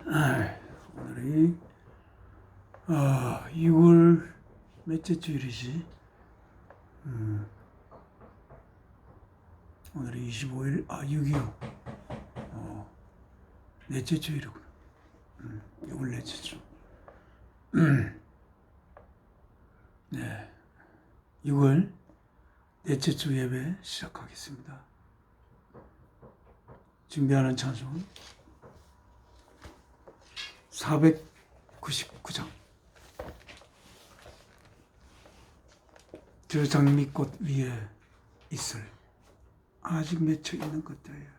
오늘이 6월 몇째 주일이지? 오늘이 25일, 6.25. 넷째 주일이구나. 6월 넷째 주. 네. 6월 넷째 주 예배 시작하겠습니다. 준비하는 찬송은 499장. 저 장미꽃 위에 있을 아직 맺혀 있는 것들이에요.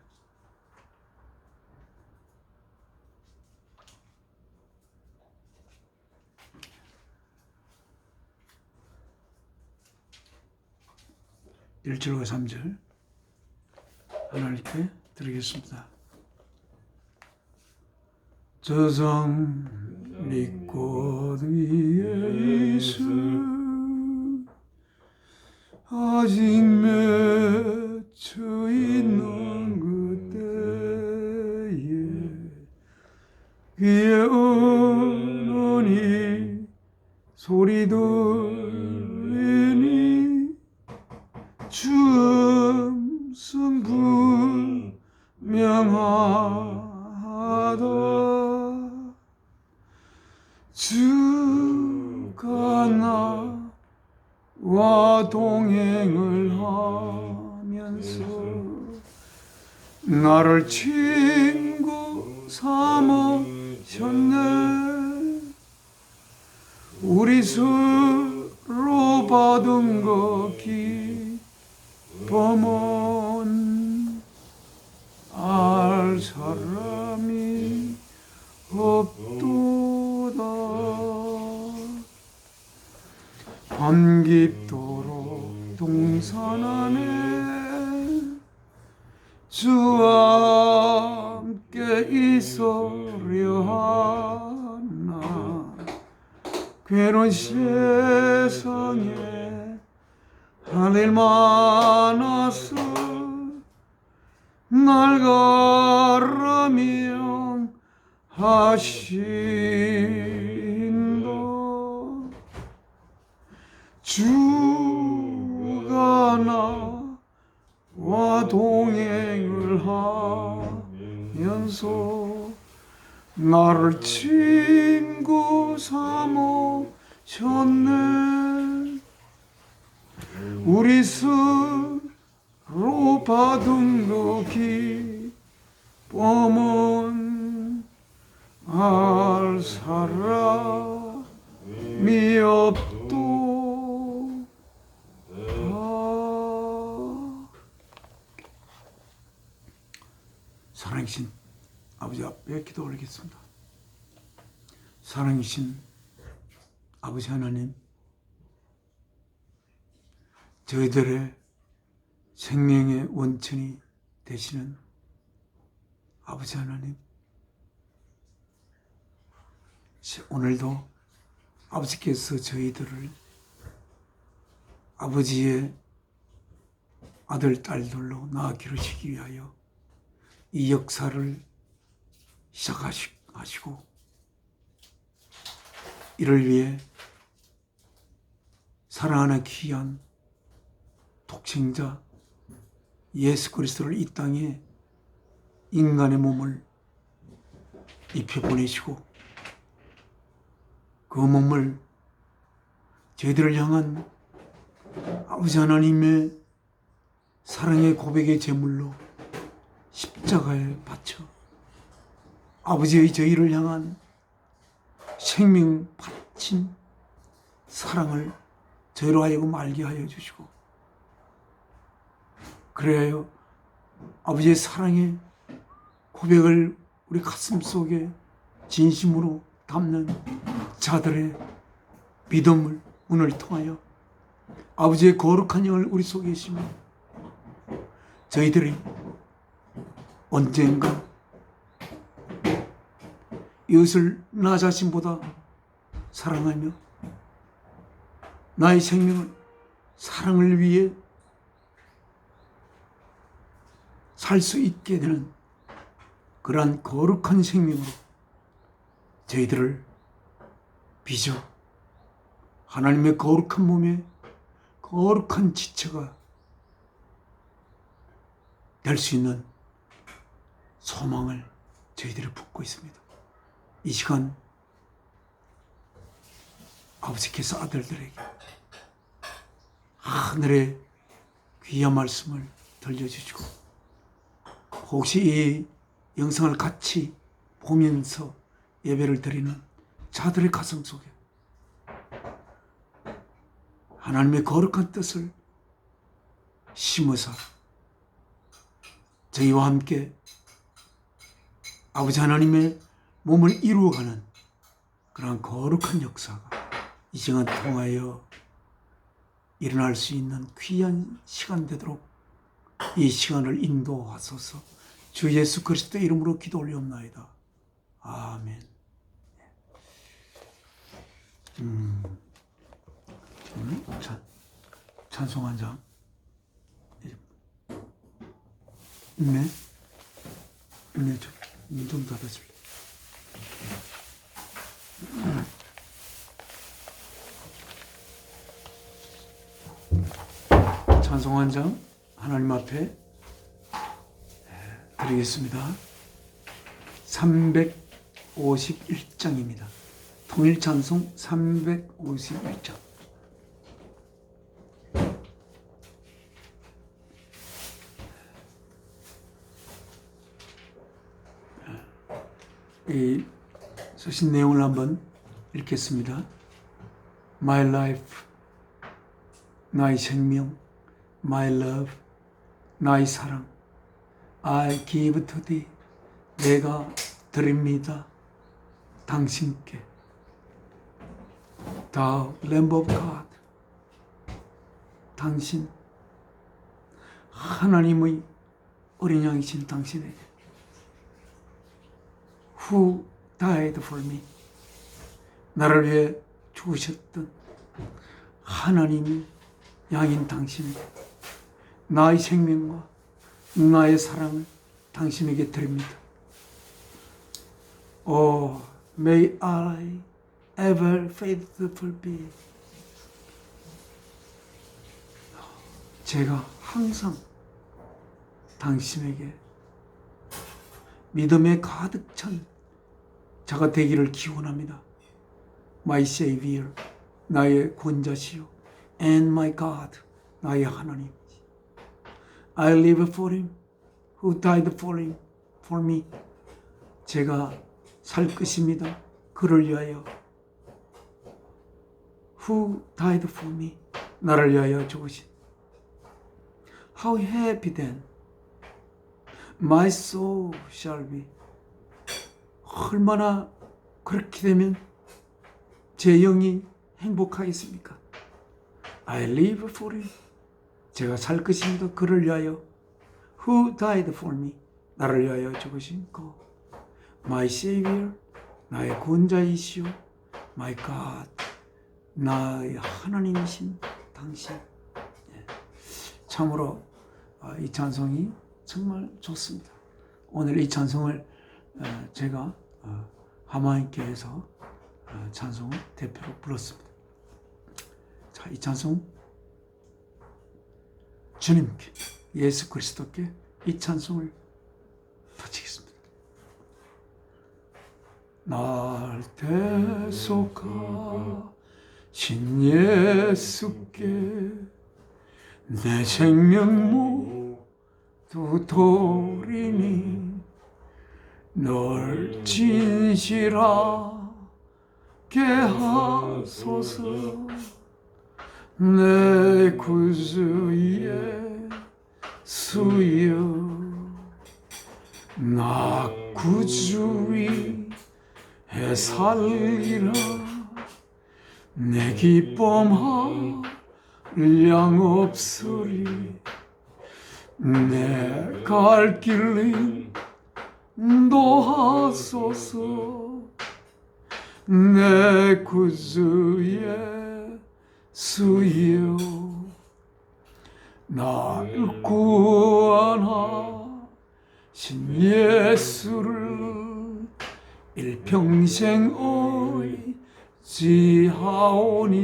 (1절과) (3절) 하나님께 드리겠습니다. 저 장미꽃 위에 있을 아직 맺혀 있는 그때에 귀에 어머니 소리 들리니 주 음성 분명하다. 주가 나와 동행을 하면서 나를 친구 삼으셨네. 우리 서로 받은 것 기쁨은 알 사람이 없도다. 밤 깊도록 동산 안에 주와 함께 있으려 하나. 괴로운 세상에 할 일 많아서 날 가라며 하신다. 주가 나와 동행을 하면서 나를 친구 삼으셨네. 우리 서로 받은 그 기쁨은 알 사람이 없도다. 사랑이신 아버지 앞에 기도 올리겠습니다. 사랑이신 아버지 하나님, 저희들의 생명의 원천이 되시는 아버지 하나님, 오늘도 아버지께서 저희들을 아버지의 아들, 딸들로 낳아 기르시기 위하여 이 역사를 시작하시고 이를 위해 사랑하는 귀한 독생자 예수 그리스도를 이 땅에 인간의 몸을 입혀 보내시고 그 몸을 저희들을 향한 아버지 하나님의 사랑의 고백의 제물로 십자가에 바쳐 아버지의 저희를 향한 생명 바친 사랑을 저희로 하여금 알게 하여 주시고, 그래야 아버지의 사랑의 고백을 우리 가슴 속에 진심으로 담는 자들의 믿음을 운을 통하여 아버지의 거룩한 영을 우리 속에 계시며 저희들이 언젠가 이웃을 나 자신보다 사랑하며 나의 생명을 사랑을 위해 살 수 있게 되는 그러한 거룩한 생명으로 저희들을 빚어 하나님의 거룩한 몸에 거룩한 지체가 될 수 있는 소망을 저희들이 품고 있습니다. 이 시간 아버지께서 아들들에게 하늘의 귀한 말씀을 들려주시고, 혹시 이 영상을 같이 보면서 예배를 드리는 자들의 가슴 속에 하나님의 거룩한 뜻을 심어서 저희와 함께 아버지 하나님의 몸을 이루어가는 그러한 거룩한 역사가 이 시간 통하여 일어날 수 있는 귀한 시간 되도록 이 시간을 인도하소서. 주 예수 그리스도의 이름으로 기도 올리옵나이다. 아멘. 찬송 한 장. 네, 좀 닫아줄래? 찬송 한 장 하나님 앞에 드리겠습니다. 351장입니다. 통일 찬송 351장. 이 쓰신 내용을 한번 읽겠습니다. My life, 나의 생명, my love, 나의 사랑, I give to thee, 내가 드립니다. 당신께. Thou Lamb of God, 당신, 하나님의 어린 양이신 당신에게. Who died for me, 나를 위해 죽으셨던 하나님의 양인 당신에게 나의 생명과 나의 사랑을 당신에게 드립니다. Oh, may I ever faithful be. 제가 항상 당신에게 믿음에 가득 찬 자가 되기를 기원합니다. My Savior, 나의 권자시요, and my God, 나의 하나님. I live for Him, who died for me. 제가 살 것입니다. 그를 위하여. Who died for me, 나를 위하여 죽으신. How happy then my soul shall be. 얼마나 그렇게 되면 제 영이 행복하겠습니까? I live for Him, 제가 살 것입니다. 그를 위하여. Who died for me, 나를 위하여 죽으신 그. My Savior, 나의 구원자이시오. My God, 나의 하나님이신 당신. 참으로 이 찬송이 정말 좋습니다. 오늘 이 찬송을 제가 하마님께서 찬송을 대표로 불렀습니다. 자, 이 찬송 주님께, 예수 그리스도께 이 찬송을 바치겠습니다. 날 대속하신 예수께 내 생명 모두 돌리니 널 진실하게 하소서. 내 구주 예수여, 나 구주 위에 살리라. 내 기쁨 한량 없으리. 내 갈 길 인도하소서. 내 구주 예수여, 나를 구원하신 예수를 일평생 의지하오니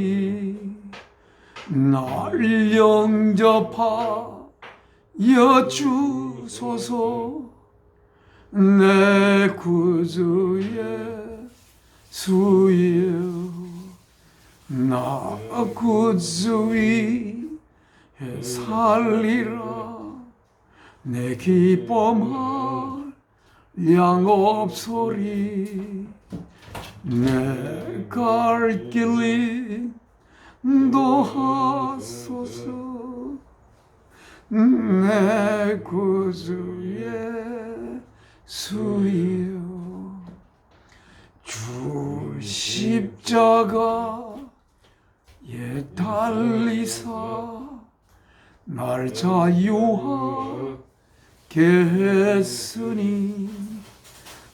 날 영접하여 주소서. 내 구주의 수여 나 구주 위에 살리라. 내 기쁨할 양 없소리. 내 갈 길이 인도하소서. 내 구주의 수여 주 십자가에 달리사 날 자유하게 했으니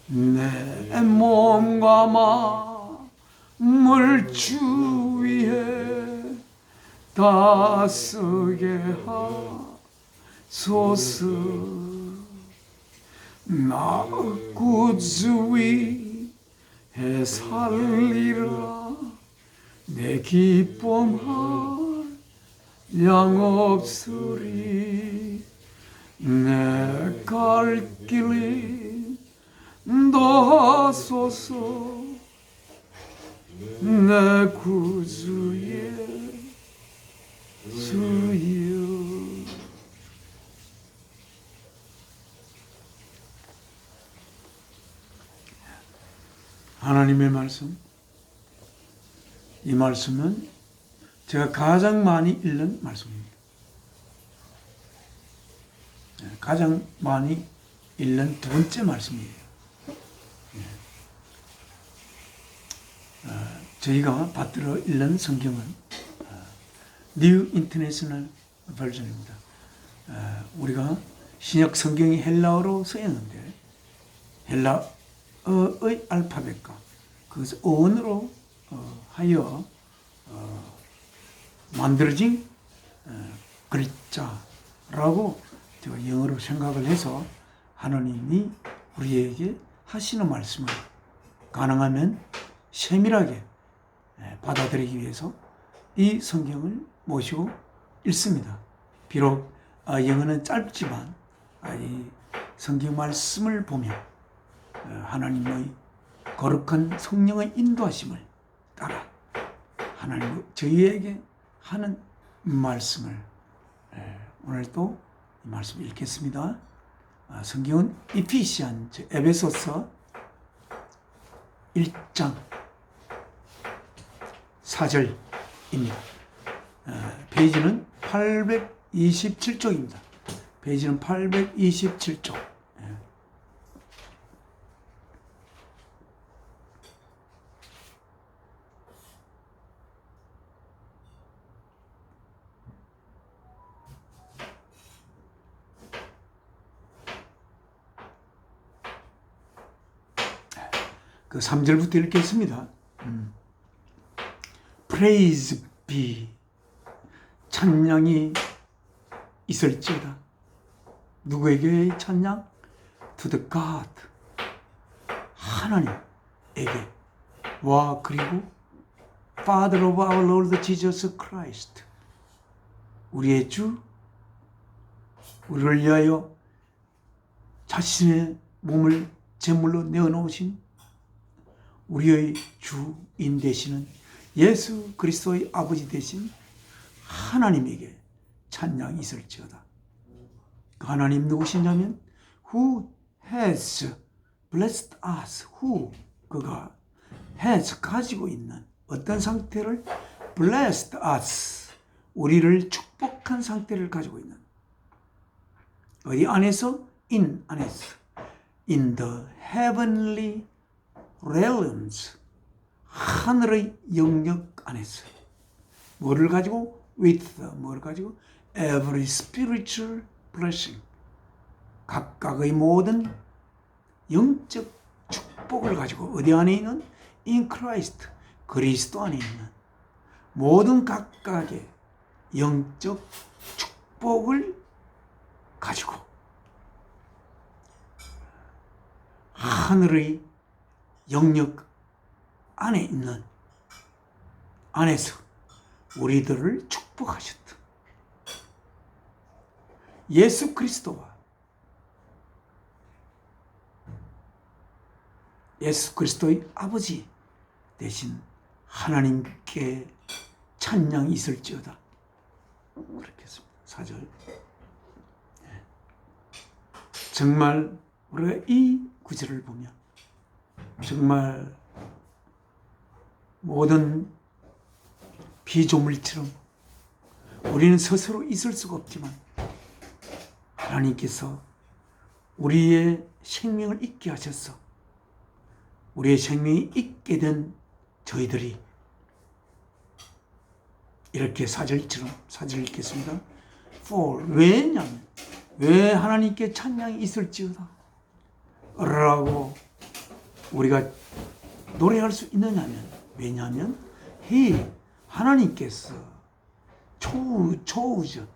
내 몸과 마음을 주 위에 다쓰게 하소서. 나 구주 위에 살리라. 내 기쁨할 양 없으리. 내 갈 길이 인도하소서. 내 구주의 수여. 하나님의 말씀, 이 말씀은 제가 가장 많이 읽는 말씀입니다. 가장 많이 읽는 두 번째 말씀이에요. 저희가 받들어 읽는 성경은 New International Version입니다. 우리가 신약 성경이 헬라어로 쓰였는데 헬라어의 알파벳과 그것을 어원으로 하여 만들어진 글자라고 제가 영어로 생각을 해서 하나님이 우리에게 하시는 말씀을 가능하면 세밀하게 받아들이기 위해서 이 성경을 모시고 읽습니다. 비록 영어는 짧지만 이 성경 말씀을 보면 하나님의 거룩한 성령의 인도하심을 따라 하나님 저희에게 하는 말씀을 오늘도 이 말씀을 읽겠습니다. 성경은 이피시안, 에베소서 1장 4절입니다. 페이지는 827쪽입니다. 페이지는 827쪽. 그 3절부터 읽겠습니다. Praise be, 찬양이 있을지어다. 누구에게 찬양? To the God, 하나님에게. 와, 그리고 Father of our Lord Jesus Christ, 우리의 주, 우리를 위하여 자신의 몸을 제물로 내어놓으신 우리의 주인 되시는 예수 그리스도의 아버지 되신 하나님에게 찬양이 있을지어다. 그 하나님 누구시냐면 Who has blessed us, who, 그가 has, 가지고 있는 어떤 상태를 blessed us, 우리를 축복한 상태를 가지고 있는, 어디 안에서? in, 안에서, in the heavenly realms, 하늘의 영역 안에서. 뭐를 가지고? with, 뭐를 가지고? every spiritual blessing, 각각의 모든 영적 축복을 가지고. 어디 안에 있는? in Christ, 그리스도 안에 있는 모든 각각의 영적 축복을 가지고 하늘의 영역 안에 있는 안에서 우리들을 축복하셨다. 예수 그리스도와 예수 그리스도의 아버지 대신 하나님께 찬양이 있을지어다. 그렇게 했습니다. 4절. 정말 우리가 이 구절을 보면 정말 모든 피조물처럼 우리는 스스로 있을 수가 없지만 하나님께서 우리의 생명을 있게 하셔서 우리의 생명이 있게 된 저희들이 이렇게 4절 읽겠습니다. For 왜냐면 왜 하나님께 찬양이 있을지어다 라고 우리가 노래할 수 있느냐면 왜냐하면 하나님께서 초우죠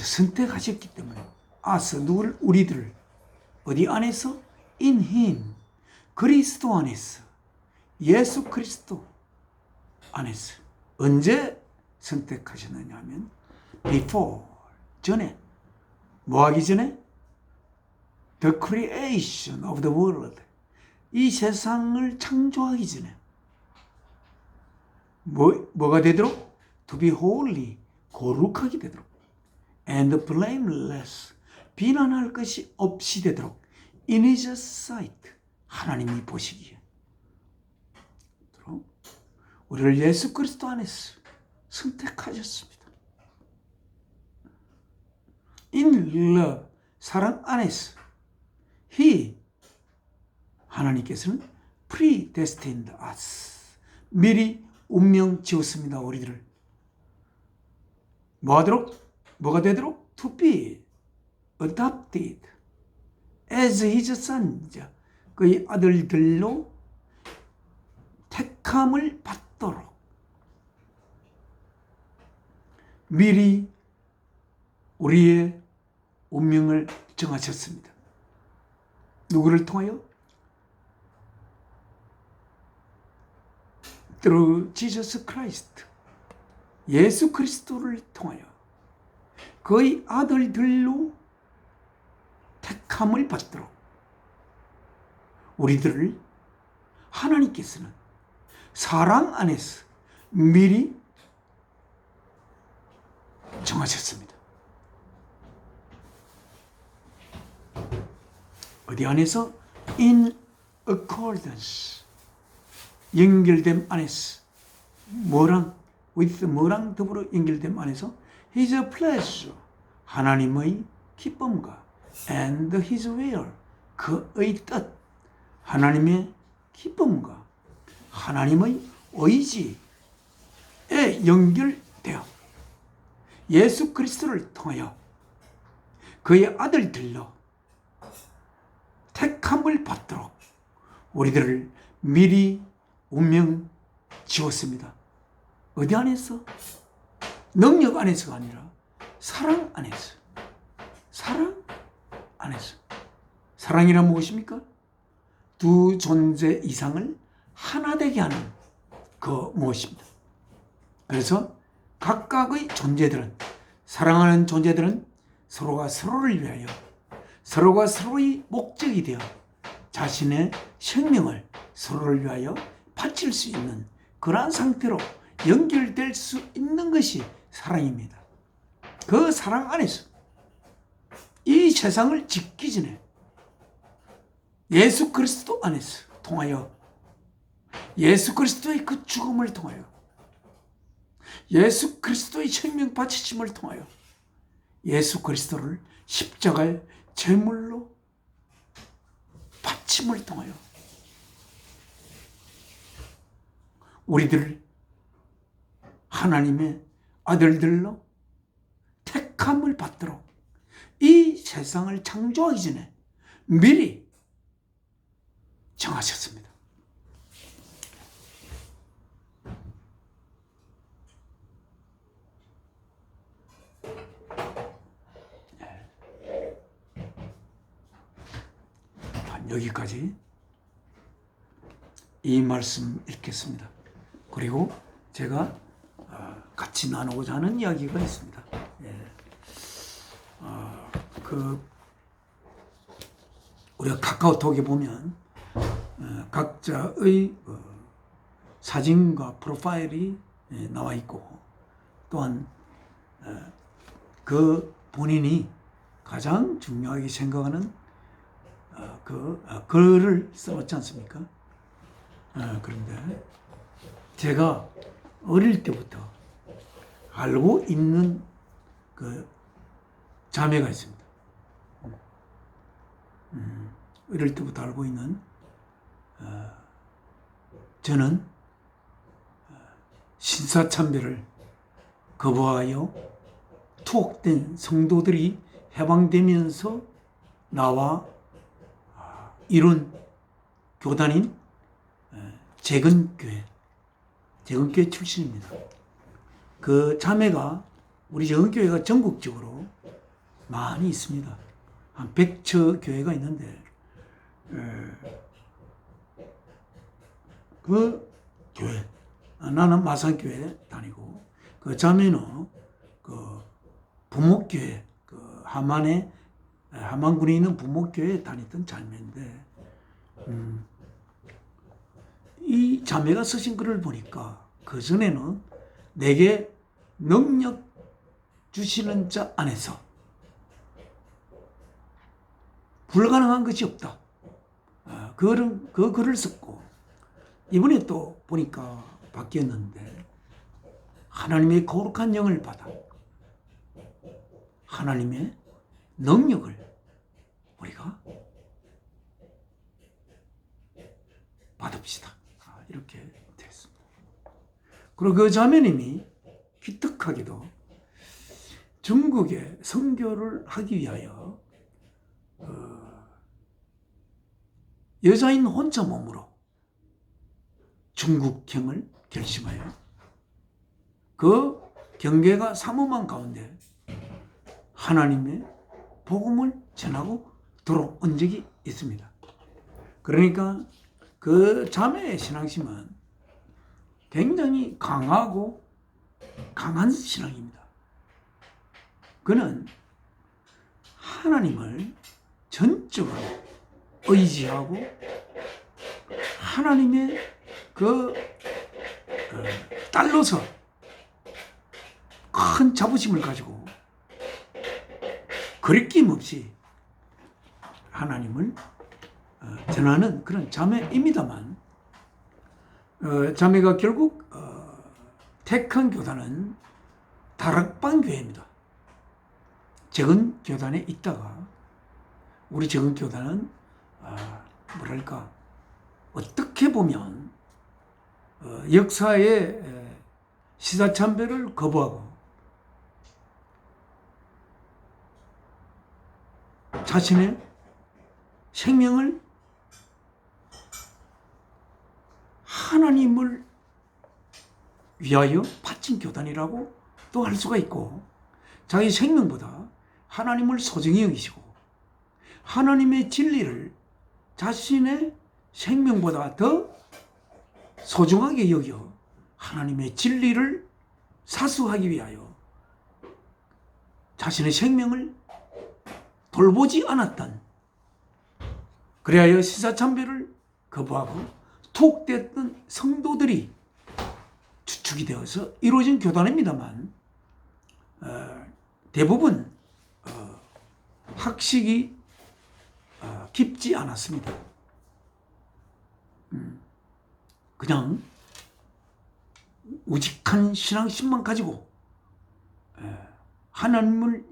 선택하셨기 때문에 누구를 우리들을 어디 안에서 in him 그리스도 안에서 예수 그리스도 안에서 언제 선택하셨느냐 하면 before 전에 뭐 하기 전에 the creation of the world 이 세상을 창조하기 전에 뭐가 되도록 to be holy 거룩하게 되도록 and blameless 비난할 것이 없이 되도록 in his sight 하나님이 보시기에 우리를 예수 그리스도 안에서 선택하셨습니다. in love 사랑 안에서 하나님께서는 predestined us 미리 운명 지었습니다. 우리들을 뭐가 되도록 to be adopted as his sons 그의 아들들로 택함을 받도록 미리 우리의 운명을 정하셨습니다. 누구를 통하여? through Jesus Christ 예수 그리스도를 통하여 그의 아들들로 택함을 받도록 우리들을 하나님께서는 사랑 안에서 미리 정하셨습니다. 어디 안에서? in accordance 연결됨 안에서 뭐랑 더불어 연결됨 안에서 his pleasure 하나님의 기쁨과 and his will 그의 뜻 하나님의 기쁨과 하나님의 의지에 연결되어 예수 그리스도를 통하여 그의 아들들로 택함을 받도록 우리들을 미리 운명 지었습니다. 어디 안에서? 능력 안에서가 아니라 사랑 안에서. 사랑 안에서. 사랑이란 무엇입니까? 두 존재 이상을 하나 되게 하는 그 무엇입니다. 그래서 각각의 존재들은 사랑하는 존재들은 서로가 서로를 위하여 서로가 서로의 목적이 되어 자신의 생명을 서로를 위하여 바칠 수 있는 그러한 상태로 연결될 수 있는 것이 사랑입니다. 그 사랑 안에서 이 세상을 짓기 전에 예수 그리스도 안에서 통하여 예수 그리스도의 그 죽음을 통하여 예수 그리스도의 생명 바치심을 통하여 예수 그리스도를 십자가의 제물로 바침을 통하여 우리들을 하나님의 아들들로 택함을 받도록 이 세상을 창조하기 전에 미리 정하셨습니다. 여기까지 이 말씀 읽겠습니다. 그리고 제가 같이 나누고자 하는 이야기가 있습니다. 예. 우리가 카카오톡에 보면 각자의 사진과 프로파일이 나와 있고, 또한 그 본인이 가장 중요하게 생각하는 글을 써놓지 않습니까? 그런데 제가 어릴 때부터 알고 있는 그 자매가 있습니다. 어릴 때부터 알고 있는, 저는 신사참배를 거부하여 투옥된 성도들이 해방되면서 나와 이룬 교단인 재건교회 출신입니다. 그 자매가, 우리 재건교회가 전국적으로 많이 있습니다. 한 100처 교회가 있는데, 그 교회, 나는 마산교회 다니고, 그 자매는 그 부목교회, 그 함안군에 있는 부목교회에 다니던 자매인데, 이 자매가 쓰신 글을 보니까 그 전에는 내게 능력 주시는 자 안에서 불가능한 것이 없다. 그 글을 썼고, 이번에 또 보니까 바뀌었는데, 하나님의 거룩한 영을 받아 하나님의 능력을 우리가 받읍시다. 이렇게 됐습니다. 그리고 그 자매님이 기특하게도 중국에 선교를 하기 위하여 여자인 혼자 몸으로 중국행을 결심하여 그 경계가 삼엄한 가운데 하나님의 복음을 전하고 들어온 적이 있습니다. 그러니까 그 자매의 신앙심은 굉장히 강하고 강한 신앙입니다. 그는 하나님을 전적으로 의지하고 하나님의 딸로서 큰 자부심을 가지고 거리낌 없이 하나님을 전하는 그런 자매입니다만, 자매가 결국 택한 교단은 다락방 교회입니다. 적은 교단에 있다가, 우리 적은 교단은 뭐랄까, 어떻게 보면 역사의 시사참배를 거부하고 자신의 생명을 하나님을 위하여 바친 교단이라고 또 할 수가 있고, 자기 생명보다 하나님을 소중히 여기시고 하나님의 진리를 자신의 생명보다 더 소중하게 여겨 하나님의 진리를 사수하기 위하여 자신의 생명을 돌보지 않았던, 그리하여 시사참배를 거부하고 투옥됐던 성도들이 주축이 되어서 이루어진 교단입니다만, 대부분 학식이 깊지 않았습니다. 그냥 우직한 신앙심만 가지고 하나님을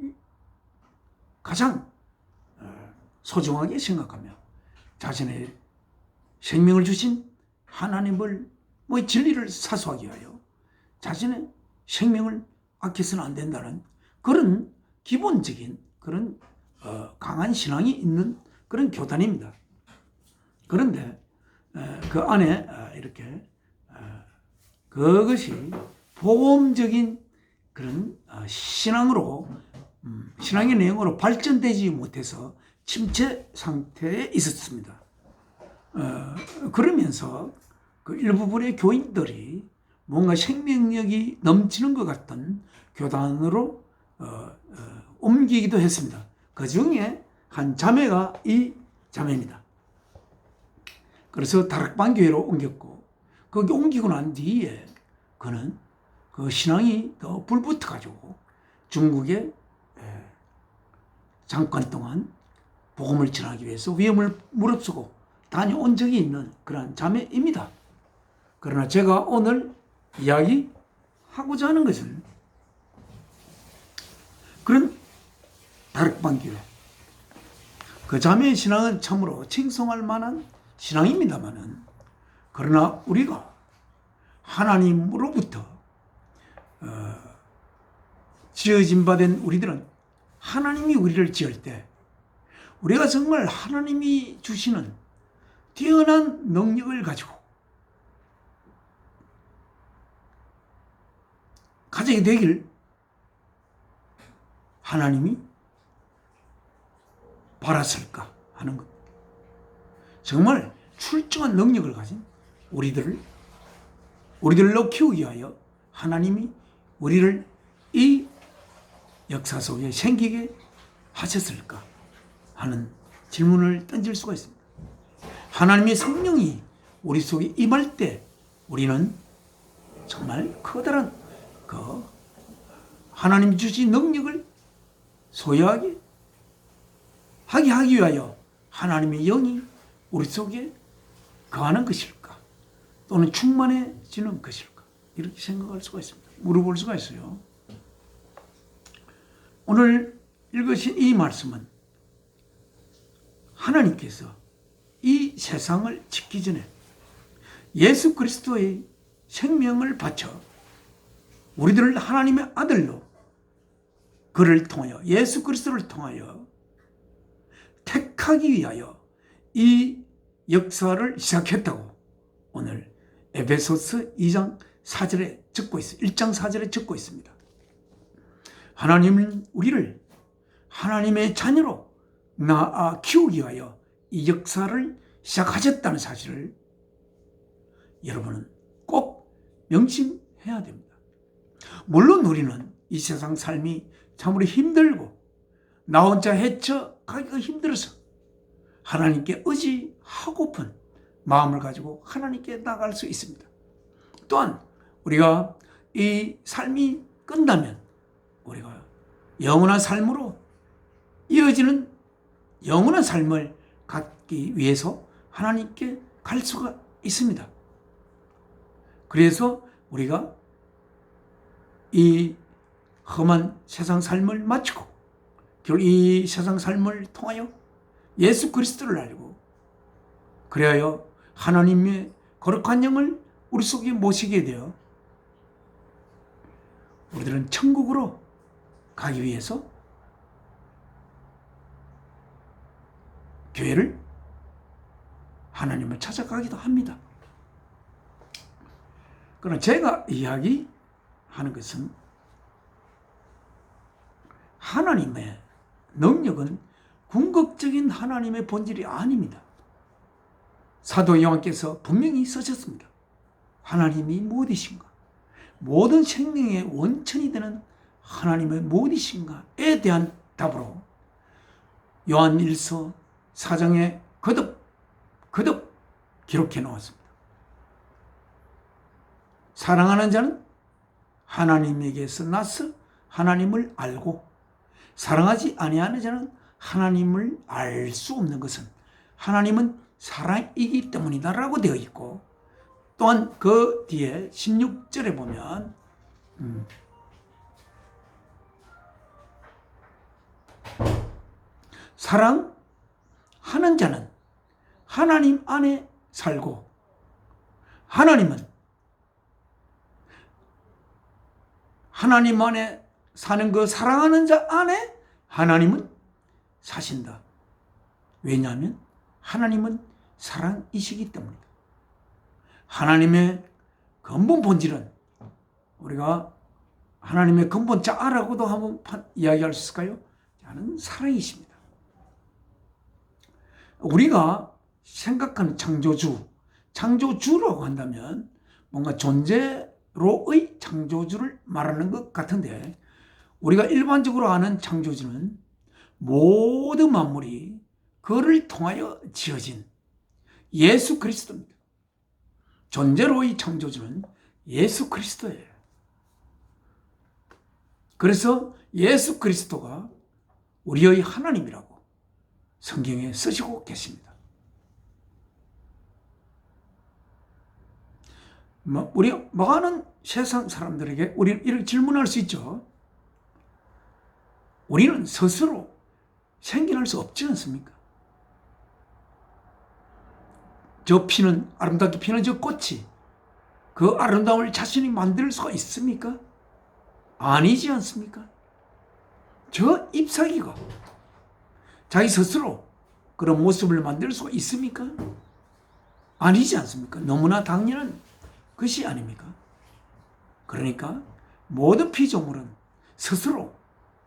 가장 소중하게 생각하며 자신의 생명을 주신 하나님을 진리를 사수하기 위하여 자신의 생명을 아껴서는 안 된다는 그런 기본적인 그런 강한 신앙이 있는 그런 교단입니다. 그런데 그 안에 이렇게 그것이 복음적인 그런 신앙으로 신앙의 내용으로 발전되지 못해서 침체 상태에 있었습니다. 그러면서 그 일부분의 교인들이 뭔가 생명력이 넘치는 것 같은 교단으로 옮기기도 했습니다. 그 중에 한 자매가 이 자매입니다. 그래서 다락방 교회로 옮겼고, 거기 옮기고 난 뒤에 그는 그 신앙이 더 불붙어가지고 중국에 잠깐 동안 복음을 전하기 위해서 위험을 무릅쓰고 다녀온 적이 있는 그런 자매입니다. 그러나 제가 오늘 이야기하고자 하는 것은 그런 다락방 교회, 그 자매의 신앙은 참으로 칭송할 만한 신앙입니다만은, 그러나 우리가 하나님으로부터 지어진 바 된 우리들은 하나님이 우리를 지을 때 우리가 정말 하나님이 주시는 뛰어난 능력을 가지고 가지게 되길 하나님이 바랐을까 하는 것. 정말 출중한 능력을 가진 우리들로 키우기 위하여 하나님이 우리를 이 역사 속에 생기게 하셨을까 하는 질문을 던질 수가 있습니다. 하나님의 성령이 우리 속에 임할 때 우리는 정말 커다란 그 하나님 주신 능력을 소유하게 하기 위하여 하나님의 영이 우리 속에 거하는 것일까? 또는 충만해지는 것일까? 이렇게 생각할 수가 있습니다. 물어볼 수가 있어요. 오늘 읽으신 이 말씀은 하나님께서 이 세상을 짓기 전에 예수 그리스도의 생명을 바쳐 우리들을 하나님의 아들로 그를 통하여 예수 그리스도를 통하여 택하기 위하여 이 역사를 시작했다고 오늘 에베소서 2장 4절에 적고 있습니다. 1장 4절에 적고 있습니다. 하나님은 우리를 하나님의 자녀로 낳아 키우기 위하여 이 역사를 시작하셨다는 사실을 여러분은 꼭 명심해야 됩니다. 물론 우리는 이 세상 삶이 참으로 힘들고 나 혼자 헤쳐가기가 힘들어서 하나님께 의지하고픈 마음을 가지고 하나님께 나갈 수 있습니다. 또한 우리가 이 삶이 끝나면 우리가 영원한 삶으로 이어지는 영원한 삶을 갖기 위해서 하나님께 갈 수가 있습니다. 그래서 우리가 이 험한 세상 삶을 마치고 결국 이 세상 삶을 통하여 예수 그리스도를 알고 그리하여 하나님의 거룩한 영을 우리 속에 모시게 되어 우리들은 천국으로 가기 위해서 교회를 하나님을 찾아가기도 합니다. 그러나 제가 이야기하는 것은 하나님의 능력은 궁극적인 하나님의 본질이 아닙니다. 사도 요한께서 분명히 쓰셨습니다. 하나님이 무엇이신가? 모든 생명의 원천이 되는 하나님의 무엇이신가에 대한 답으로 요한 1서 4장에 거듭 기록해 놓았습니다. 사랑하는 자는 하나님에게서 나서 하나님을 알고 사랑하지 아니하는 자는 하나님을 알 수 없는 것은 하나님은 사랑이기 때문이다라고 되어 있고, 또한 그 뒤에 16절에 보면 사랑하는 자는 하나님 안에 살고 하나님은 하나님 안에 사는 그 사랑하는 자 안에 하나님은 사신다. 왜냐하면 하나님은 사랑이시기 때문이다. 하나님의 근본 본질은 우리가 하나님의 근본 자아라고도 한번 이야기할 수 있을까요? 자는 사랑이십니다. 우리가 생각하는 창조주라고 한다면 뭔가 존재로의 창조주를 말하는 것 같은데, 우리가 일반적으로 아는 창조주는 모든 만물이 그를 통하여 지어진 예수 그리스도입니다. 존재로의 창조주는 예수 그리스도예요. 그래서 예수 그리스도가 우리의 하나님이라고 성경에 쓰시고 계십니다. 우리 많은 세상 사람들에게 우리 이렇게 질문할 수 있죠. 우리는 스스로 생겨날 수 없지 않습니까? 저 피는, 아름답게 피는 저 꽃이 그 아름다움을 자신이 만들 수가 있습니까? 아니지 않습니까? 저 잎사귀가 자기 스스로 그런 모습을 만들 수가 있습니까? 아니지 않습니까? 너무나 당연한 것이 아닙니까? 그러니까 모든 피조물은 스스로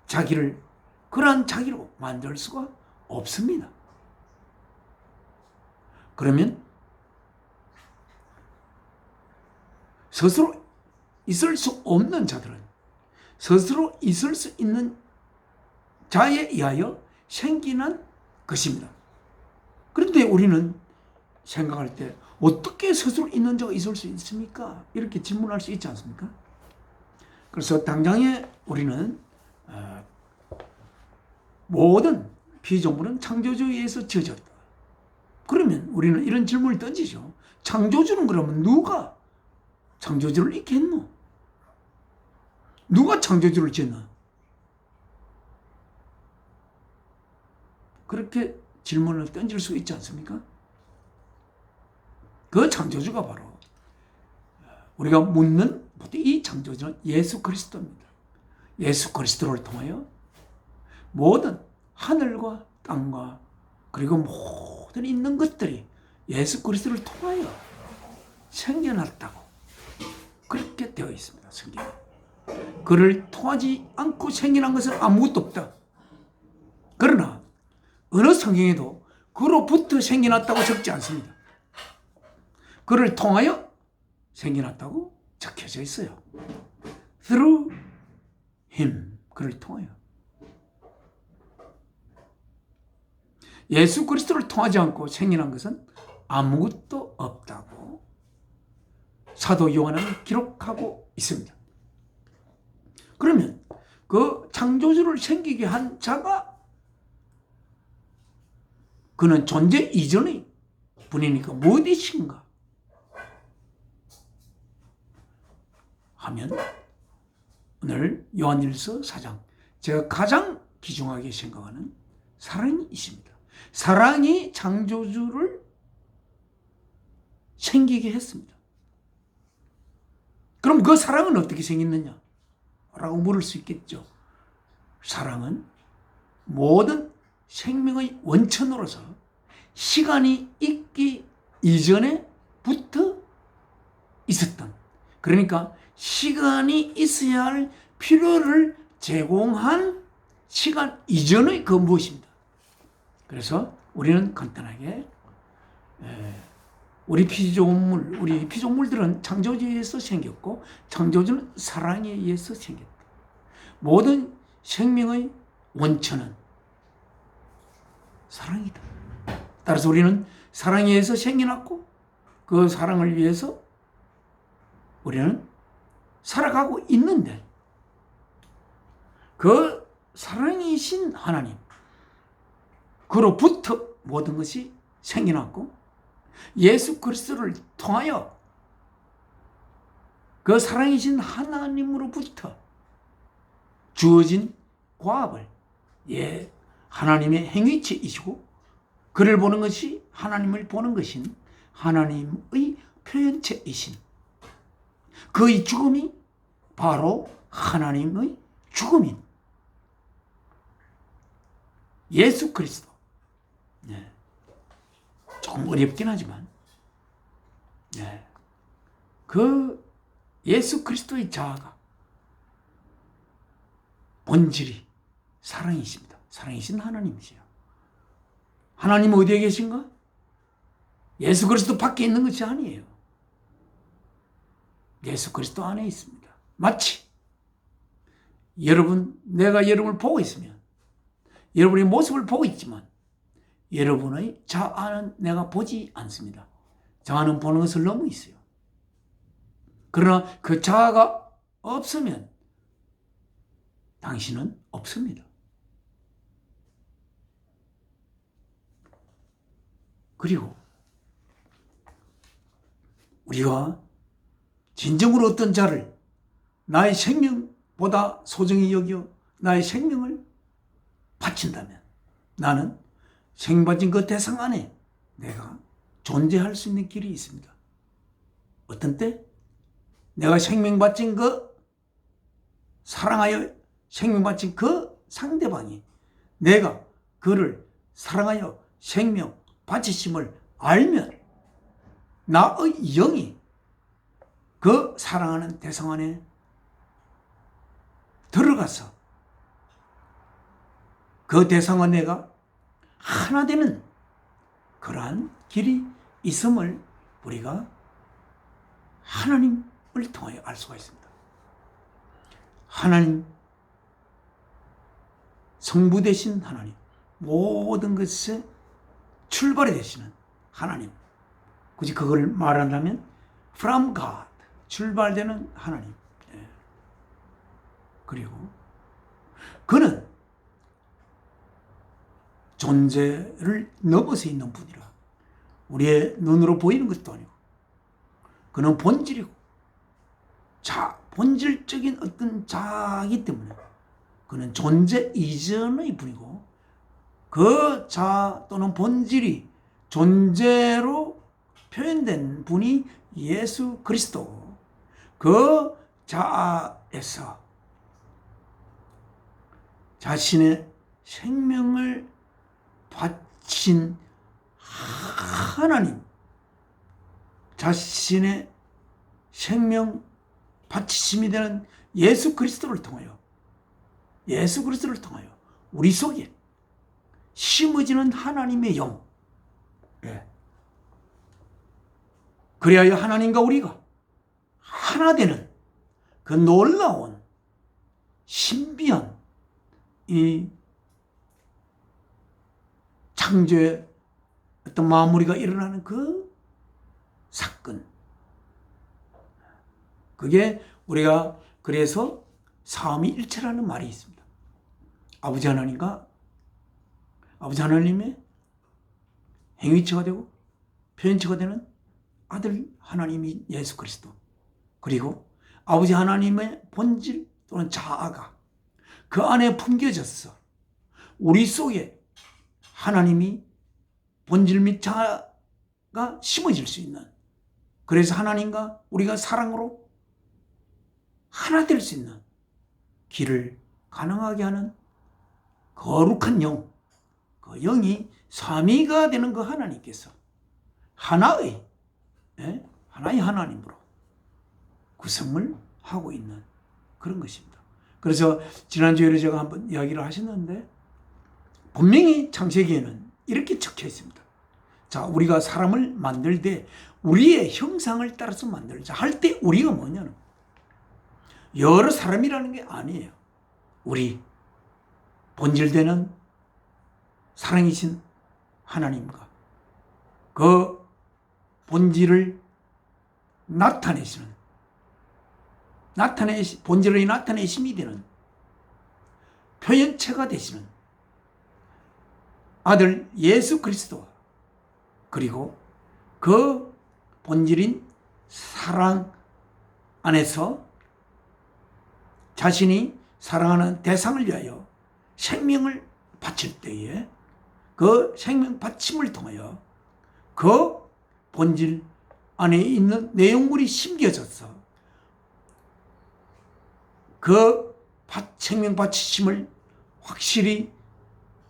자기를 그러한 자기로 만들 수가 없습니다. 그러면 스스로 있을 수 없는 자들은 스스로 있을 수 있는 자에 의하여 생기는 것입니다. 그런데 우리는 생각할 때 어떻게 스스로 있는 자가 있을 수 있습니까? 이렇게 질문할 수 있지 않습니까? 그래서 당장에 우리는 모든 피조물은 창조주에 의해서 지어졌다. 그러면 우리는 이런 질문을 던지죠. 창조주는 그러면 누가 창조주를 있겠노? 누가 창조주를 지었나? 그렇게 질문을 던질 수 있지 않습니까? 그 창조주가 바로 우리가 묻는 이 창조주는 예수 그리스도입니다. 예수 그리스도를 통하여 모든 하늘과 땅과 그리고 모든 있는 것들이 예수 그리스도를 통하여 생겨났다고 그렇게 되어 있습니다. 성경에. 그를 통하지 않고 생겨난 것은 아무것도 없다. 그러나 어느 성경에도 그로부터 생겨났다고 적지 않습니다. 그를 통하여 생겨났다고 적혀져 있어요. Through him, 그를 통하여. 예수 그리스도를 통하지 않고 생겨난 것은 아무것도 없다고 사도 요한은 기록하고 있습니다. 그러면 그 창조주를 생기게 한 자가 그는 존재 이전의 분이니까 무엇이신가 하면 오늘 요한일서 4장 제가 가장 귀중하게 생각하는 사랑이 있습니다. 사랑이 창조주를 생기게 했습니다. 그럼 그 사랑은 어떻게 생겼느냐? 라고 물을 수 있겠죠. 사랑은 모든 생명의 원천으로서 시간이 있기 이전에부터 있었던, 그러니까 시간이 있어야 할 필요를 제공한 시간 이전의 그 무엇입니다. 그래서 우리는 간단하게 우리 피조물들은 창조주에 의해서 생겼고 창조주는 사랑에 의해서 생겼다. 모든 생명의 원천은 사랑이다. 따라서 우리는 사랑에 의해서 생겨났고 그 사랑을 위해서 우리는 살아가고 있는데 그 사랑이신 하나님 그로부터 모든 것이 생겨났고 예수 그리스도를 통하여 그 사랑이신 하나님으로부터 주어진 과업을 하나님의 행위체이시고 그를 보는 것이 하나님을 보는 것인 하나님의 표현체이신 그의 죽음이 바로 하나님의 죽음인 예수 그리스도. 조금 어렵긴 하지만 그 예수 그리스도의 자아가 본질이 사랑이십니다. 사랑이신 하나님이시요. 하나님은 어디에 계신가? 예수 그리스도 밖에 있는 것이 아니에요. 예수 그리스도 안에 있습니다. 마치 여러분, 내가 여러분을 보고 있으면 여러분의 모습을 보고 있지만 여러분의 자아는 내가 보지 않습니다. 자아는 보는 것을 넘어 있어요. 그러나 그 자아가 없으면 당신은 없습니다. 그리고 우리가 진정으로 어떤 자를 나의 생명보다 소중히 여겨 나의 생명을 바친다면 나는 생명받은 그 대상 안에 내가 존재할 수 있는 길이 있습니다. 어떤 때? 내가 생명받은 그 사랑하여 생명받은 그 상대방이 내가 그를 사랑하여 생명 바치심을 알면 나의 영이 그 사랑하는 대상 안에 들어가서 그 대상과 내가 하나 되는 그러한 길이 있음을 우리가 하나님을 통하여 알 수가 있습니다. 하나님, 성부 되신 하나님, 모든 것의 출발이 되시는 하나님, 굳이 그걸 말한다면 from God, 출발되는 하나님. 그리고 그는 존재를 넘어서 있는 분이라. 우리의 눈으로 보이는 것도 아니고 그는 본질이고 본질적인 어떤 자이기 때문에 그는 존재 이전의 분이고 그 자 또는 본질이 존재로 표현된 분이 예수 그리스도. 그 자아에서 자신의 생명을 바친 하나님, 자신의 생명 바치심이 되는 예수 그리스도를 통하여 우리 속에 심어지는 하나님의 영. 그리하여 하나님과 우리가 하나 되는 그 놀라운 신비한 이 창조의 어떤 마무리가 일어나는 그 사건. 그게 우리가 그래서 삼위일체라는 말이 있습니다. 아버지 하나님의 행위체가 되고 표현체가 되는 아들 하나님이 예수 그리스도, 그리고 아버지 하나님의 본질 또는 자아가 그 안에 품겨졌어 우리 속에 하나님이 본질 및 자아가 심어질 수 있는, 그래서 하나님과 우리가 사랑으로 하나 될 수 있는 길을 가능하게 하는 거룩한 영, 그 영이 삼위가 되는 그 하나님께서 하나의 하나님으로 구성을 하고 있는 그런 것입니다. 그래서 지난주에 제가 한번 이야기를 하셨는데 분명히 창세기에는 이렇게 적혀 있습니다. 자, 우리가 사람을 만들 때 우리의 형상을 따라서 만들자 할 때 우리가 뭐냐는 여러 사람이라는 게 아니에요. 우리 본질되는 사랑이신 하나님과 그 본질을 본질의 나타내심이 되는 표현체가 되시는 아들 예수 그리스도와 그리고 그 본질인 사랑 안에서 자신이 사랑하는 대상을 위하여 생명을 바칠 때에 그 생명 바침을 통하여 그 본질 안에 있는 내용물이 심겨져서 그 생명 바치심을 확실히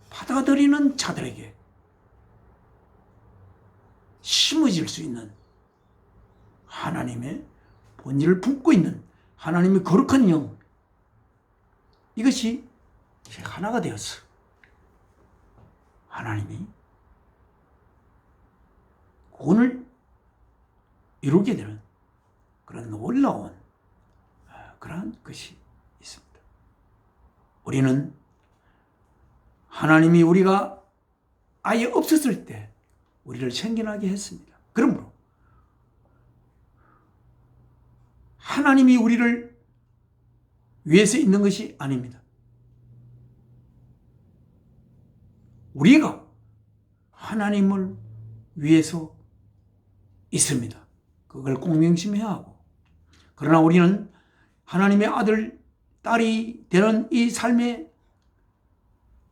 받아들이는 자들에게 심어질 수 있는 하나님의 본질을 품고 있는 하나님의 거룩한 영, 이것이 하나가 되어서 구원을 이루게 되는 그런 놀라운 그러한 것이 있습니다. 우리는 하나님이 우리가 아예 없었을 때 우리를 생겨나게 했습니다. 그러므로 하나님이 우리를 위해서 있는 것이 아닙니다. 우리가 하나님을 위해서 있습니다. 그걸 꼭 명심해야 하고, 그러나 우리는 하나님의 아들, 딸이 되는 이 삶의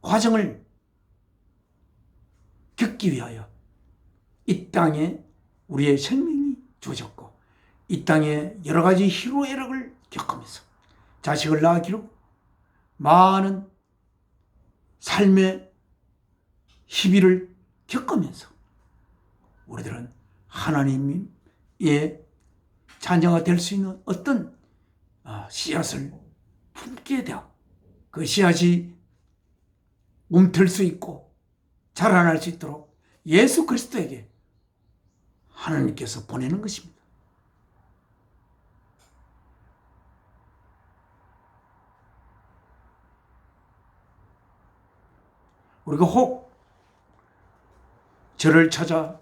과정을 겪기 위하여 이 땅에 우리의 생명이 주어졌고, 이 땅에 여러 가지 희로애락을 겪으면서 자식을 낳아 기르고 많은 삶의 시비를 겪으면서 우리들은 하나님의 자녀가 될 수 있는 어떤 씨앗을 품게 되어 그 씨앗이 움틀 수 있고 자라날 수 있도록 예수 그리스도에게 하나님께서 보내는 것입니다. 우리가 혹 저를 찾아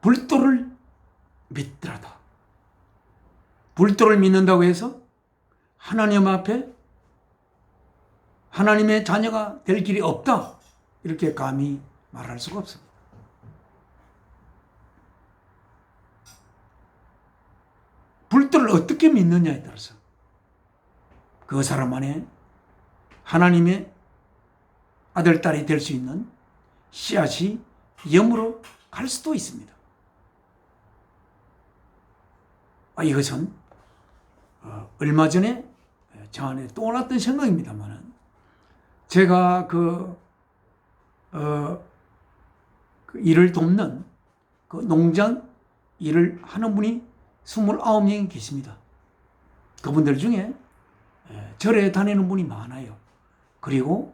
불도를 믿더라도, 불도를 믿는다고 해서 하나님 앞에 하나님의 자녀가 될 길이 없다, 이렇게 감히 말할 수가 없습니다. 불도를 어떻게 믿느냐에 따라서 그 사람 안에 하나님의 아들, 딸이 될 수 있는 씨앗이 영으로 갈 수도 있습니다. 이것은 얼마 전에 저 안에 떠올랐던 생각입니다만, 제가 그 일을 돕는 그 농장 일을 하는 분이 29명이 계십니다. 그분들 중에 절에 다니는 분이 많아요. 그리고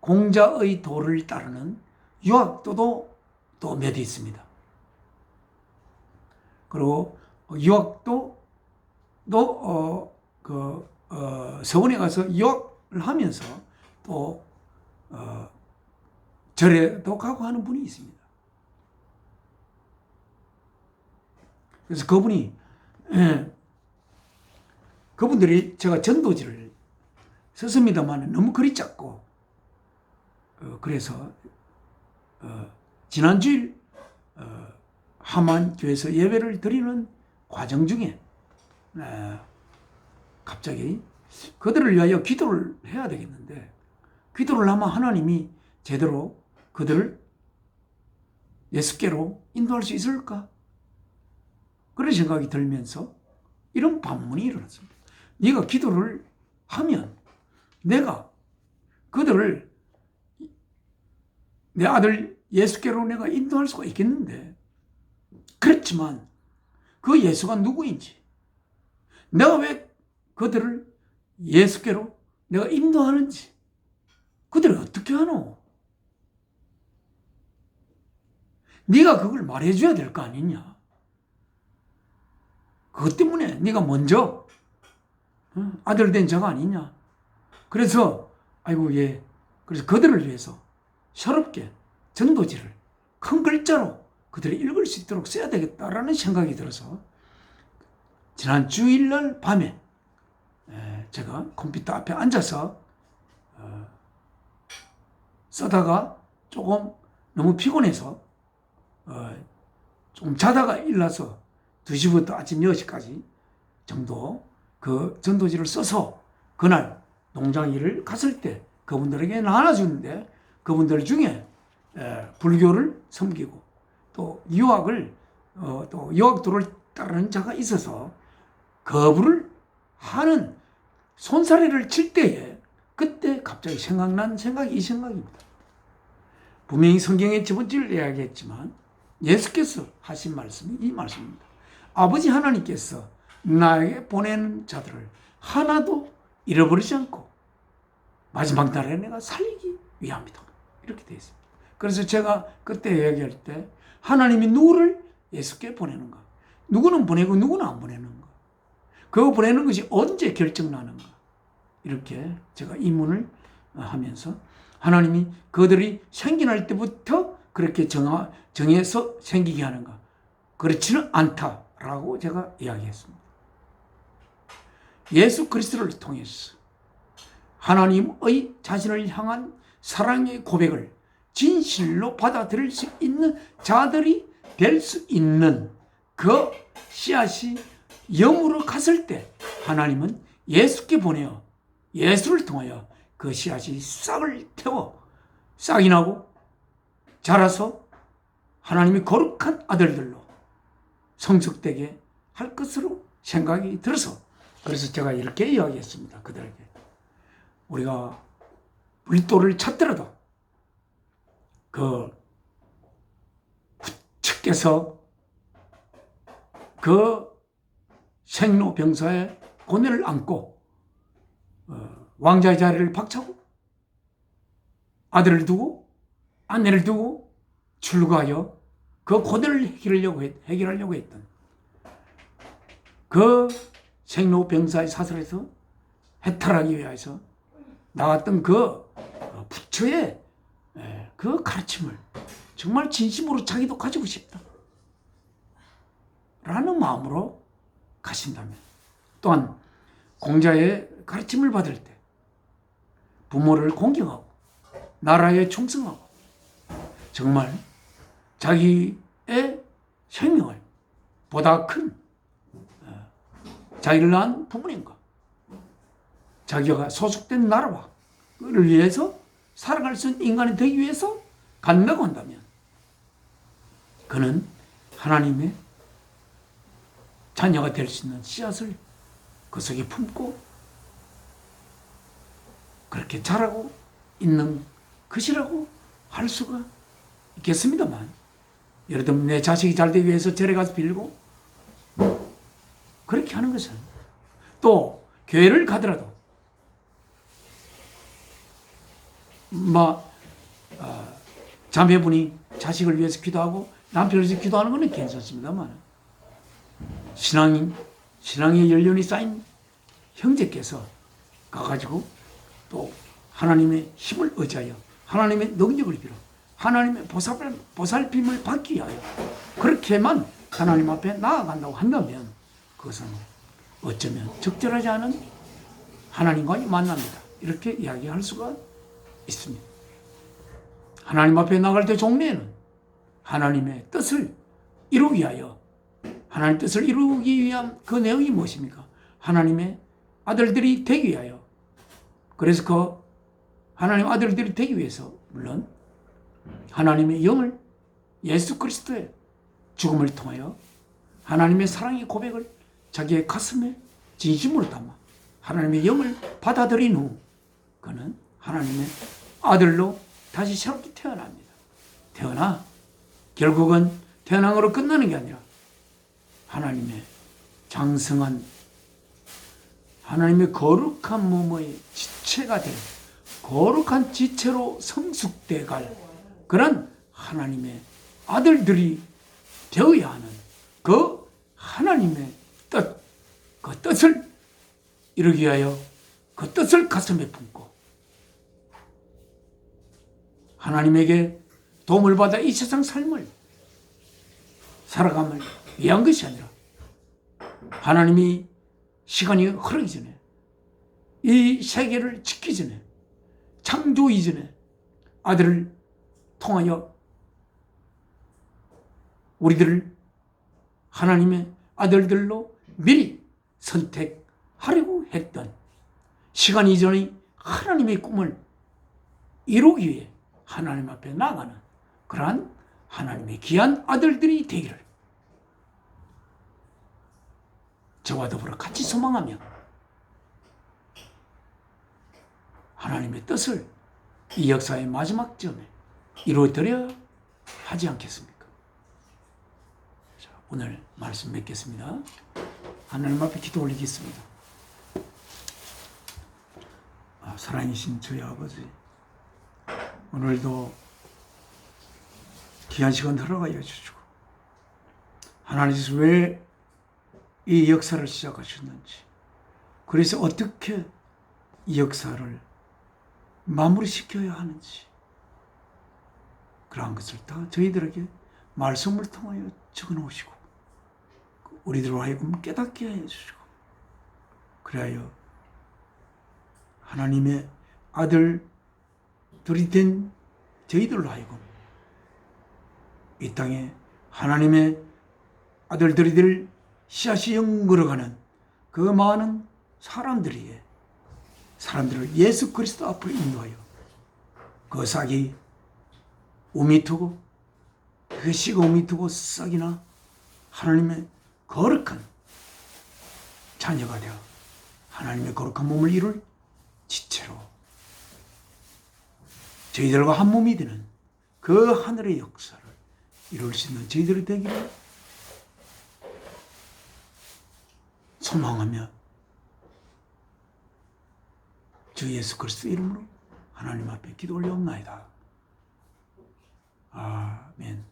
공자의 도를 따르는 유학도도 또 몇 있습니다. 그리고 유학도 서원에 가서 유학을 하면서 또 절에도 가고 하는 분이 있습니다. 그래서 그분들이 제가 전도지를 썼습니다만 너무 글이 작고, 그래서 지난주일 하만교회에서 예배를 드리는 과정 중에 갑자기 그들을 위하여 기도를 해야 되겠는데, 기도를 하면 하나님이 제대로 그들을 예수께로 인도할 수 있을까? 그런 생각이 들면서 이런 반문이 일어났습니다. 네가 기도를 하면 내가 그들을 내 아들 예수께로 내가 인도할 수가 있겠는데, 그렇지만 그 예수가 누구인지, 내가 왜 그들을 예수께로 내가 인도하는지, 그들을 어떻게 하노? 네가 그걸 말해줘야 될 거 아니냐? 그것 때문에 네가 먼저 아들 된 자가 아니냐? 그래서 그래서 그들을 위해서 새롭게 전도지를 큰 글자로 그들이 읽을 수 있도록 써야 되겠다라는 생각이 들어서 지난 주일날 밤에 제가 컴퓨터 앞에 앉아서 쓰다가 조금 너무 피곤해서 좀 자다가 일어나서 2시부터 아침 6시까지 정도 그 전도지를 써서 그날 농장 일을 갔을 때 그분들에게 나눠주는데, 그분들 중에 불교를 섬기고 또 또 유학도를 따르는 자가 있어서 거부를 하는 손사래를 칠 때에 그때 갑자기 생각난 생각이 이 생각입니다. 분명히 성경의 첫 번째를 이야기했지만 예수께서 하신 말씀이 이 말씀입니다. 아버지 하나님께서 나에게 보낸 자들을 하나도 잃어버리지 않고 마지막 날에 내가 살리기 위함이다. 이렇게 되어 있습니다. 그래서 제가 그때 얘기할 때 하나님이 누구를 예수께 보내는가? 누구는 보내고 누구는 안 보내는가? 그거 보내는 것이 언제 결정나는가? 이렇게 제가 의문을 하면서 하나님이 그들이 생겨날 때부터 그렇게 정해서 생기게 하는가? 그렇지는 않다라고 제가 이야기했습니다. 예수 그리스도를 통해서 하나님의 자신을 향한 사랑의 고백을 진실로 받아들일 수 있는 자들이 될 수 있는 그 씨앗이 영으로 갔을 때 하나님은 예수께 보내어 예수를 통하여 그 씨앗이 싹을 태워 싹이 나고 자라서 하나님의 거룩한 아들들로 성숙되게 할 것으로 생각이 들어서 그래서 제가 이렇게 이야기했습니다. 그들에게 우리가 물도를 찾더라도 그 후측께서 그 생로병사의 고뇌를 안고 왕자의 자리를 박차고 아들을 두고 아내를 두고 출가하여 그 고뇌를 해결하려고 했던 그 생로병사의 사슬에서 해탈하기 위해서 나왔던 그 부처의 그 가르침을 정말 진심으로 자기도 가지고 싶다 라는 마음으로 가신다면 또한 공자의 가르침을 받을 때 부모를 공경하고 나라에 충성하고 정말 자기의 생명을 보다 큰 자기를 낳은 부모님과 자기가 소속된 나라와 그를 위해서 살아갈 수 있는 인간이 되기 위해서 간다고 한다면 그는 하나님의 자녀가 될 수 있는 씨앗을 그 속에 품고 그렇게 자라고 있는 것이라고 할 수가 있겠습니다만 여러분 내 자식이 잘 되기 위해서 절에 가서 빌고 그렇게 하는 것은 또 교회를 가더라도 자매분이 자식을 위해서 기도하고 남편을 위해서 기도하는 것은 괜찮습니다만 신앙의 연륜이 쌓인 형제께서 가가지고 또 하나님의 힘을 의지하여 하나님의 능력을 빌어 하나님의 보살핌을 받기 위하여 그렇게만 하나님 앞에 나아간다고 한다면 그것은 어쩌면 적절하지 않은 하나님과의 만남이다 이렇게 이야기할 수가 있습니다. 하나님 앞에 나갈 때 종례는 하나님의 뜻을 이루기 위하여 하나님의 뜻을 이루기 위한 그 내용이 무엇입니까? 하나님의 아들들이 되기 위하여 그래서 그 하나님 아들들이 되기 위해서 물론 하나님의 영을 예수 그리스도의 죽음을 통하여 하나님의 사랑의 고백을 자기의 가슴에 진심으로 담아 하나님의 영을 받아들인 후 그는 하나님의 아들로 다시 새롭게 태어납니다. 태어나 결국은 태어난 것으로 끝나는 게 아니라 하나님의 장성한 하나님의 거룩한 몸의 지체가 된 거룩한 지체로 성숙돼 갈 그런 하나님의 아들들이 되어야 하는 그 하나님의 뜻, 그 뜻을 이루기 위하여 그 뜻을 가슴에 품고 하나님에게 도움을 받아 이 세상 삶을 살아감을 위한 것이 아니라 하나님이 시간이 흐르기 전에 이 세계를 짓기 전에 창조 이전에 아들을 통하여 우리들을 하나님의 아들들로 미리 선택하려고 했던 시간 이전의 하나님의 꿈을 이루기 위해 하나님 앞에 나가는 그러한 하나님의 귀한 아들들이 되기를 저와 더불어 같이 소망하며 하나님의 뜻을 이 역사의 마지막 점에 이루어드려야 하지 않겠습니까? 자, 오늘 말씀 맺겠습니다. 하나님 앞에 기도 올리겠습니다. 살아계신 주의 아버지, 오늘도 귀한 시간 허락하여 주시고 하나님께서 왜 이 역사를 시작하셨는지, 그래서 어떻게 이 역사를 마무리시켜야 하는지, 그러한 것을 다 저희들에게 말씀을 통하여 적어놓으시고 우리들로 하여금 깨닫게 해 주시고, 그리하여 하나님의 아들들이 된 저희들로 하여금 이 땅에 하나님의 아들들이 될 씨앗이 영걸어가는 그 많은 사람들을 예수 그리스도 앞으로 인도하여 그 싹이 우미투고 그 씨가 우미투고 싹이나 하나님의 거룩한 자녀가 되어 하나님의 거룩한 몸을 이룰 지체로 저희들과 한 몸이 되는 그 하늘의 역사를 이룰 수 있는 저희들이 되기를 소망하며 주 예수 그리스도 이름으로 하나님 앞에 기도 올려옵나이다. 아멘.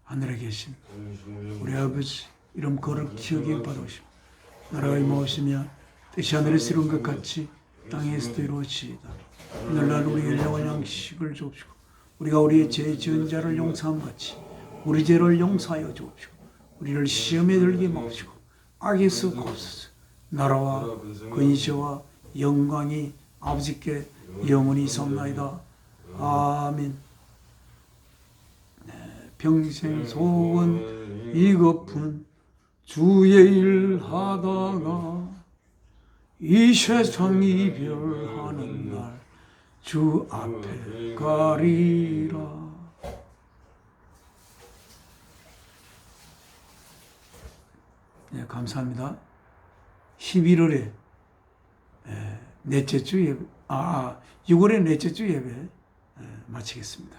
하늘에 계신 우리 아버지 이름 거룩히 여김 받으시고 나라가 임하시며 뜻이 하늘에서 이룬 것 같이 땅에서도 이루어지이다. 오늘날 우리에게 일용할 양식을 주옵시고 우리가 우리의 죄 지은 자를 용서함 같이 우리 죄를 용서하여 주옵시고 우리를 시험에 들게 마옵시고 악에서 구하소서. 나라와 근시와 영광이 아버지께 영원히 있사옵나이다. 아멘. 평생 소원 이것뿐 주의 일 하다가 이 세상 이별하는 날 주 앞에 가리라. 네, 감사합니다. 11월에 넷째 주 예배, 6월에 넷째 주 예배 마치겠습니다.